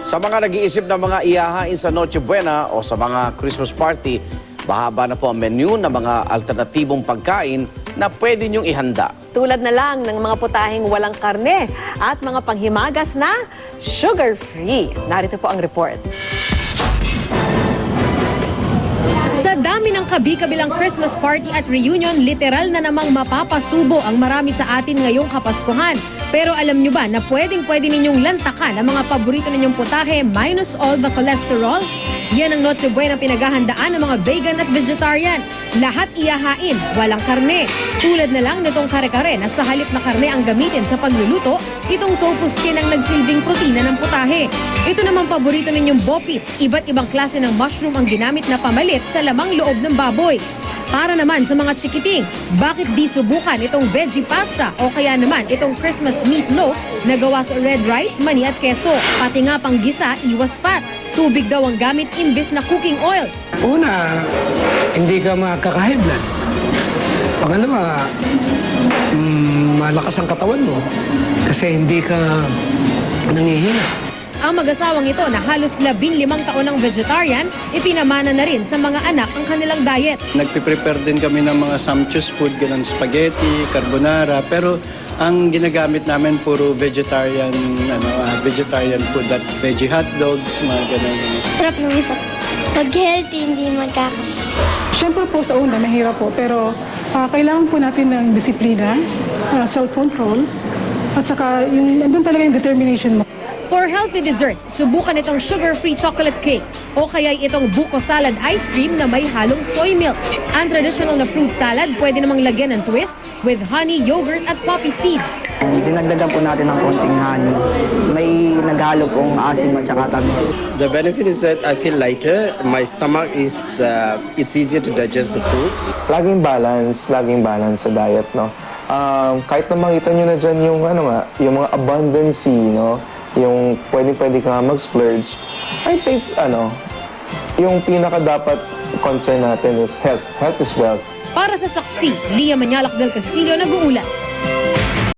Sa mga nag-iisip na mga ihahain sa Noche Buena o sa mga Christmas party, bahaba na po ang menu ng mga alternatibong pagkain na pwede niyong ihanda. Tulad na lang ng mga putaheng walang karne at mga panghimagas na sugar-free. Narito po ang report. Sa dami ng kabi-kabilang Christmas party at reunion, literal na namang mapapasubo ang marami sa atin ngayong Kapaskuhan. Pero alam nyo ba na pwedeng-pwede ninyong lantakan ang mga paborito ninyong putahe minus all the cholesterol? Yan ang Noche Buena pinaghahandaan ng mga vegan at vegetarian. Lahat iyahain, walang karne. Tulad na lang nitong kare-kare na sa halip na karne ang gamitin sa pagluluto, itong tofu skin ang nagsilbing protina ng putahe. Ito naman paborito ninyong bopis, iba't ibang klase ng mushroom ang ginamit na pamalit sa lamang loob ng baboy. Para naman sa mga chikiting, bakit di subukan itong veggie pasta o kaya naman itong Christmas meatloaf na gawa sa red rice, mani at keso. Pati nga pang gisa, iwas fat. Tubig daw ang gamit imbis na cooking oil. Una, hindi ka makaka-high blood. Pangalawa, malakas ang katawan mo kasi hindi ka nangihina. Ang mag-asawang ito na halos 15 taon ng vegetarian, ipinamana na rin sa mga anak ang kanilang diet. Nagpe-prepare din kami ng mga sumptuous food, ganun spaghetti, carbonara, pero ang ginagamit namin puro vegetarian food at veggie hotdogs, mga ganun. Sarap ng isa. Pag healthy, hindi magkakasakit. Siyempre po sa una, mahirap po. Pero kailangan po natin ng disiplina, self-control, at saka andun talaga yung determination mo. For healthy desserts, subukan itong sugar-free chocolate cake o kaya itong buko salad ice cream na may halong soy milk. Ang traditional na fruit salad pwede namang lagyan ng twist with honey, yogurt at poppy seeds. Dinagdagan po natin ng konting honey. May naghalo pong asim at saka tamis. The benefit is that I feel lighter. My stomach is, it's easier to digest the food. Laging balance sa diet, no? Kahit na makita nyo na dyan yung, yung mga abundance, no? Yung pwede ka mag-splurge. I think, yung pinaka dapat concern natin is health. Health is wealth. Para sa saksi, Lia Manyalak del Castillo nag-uulat.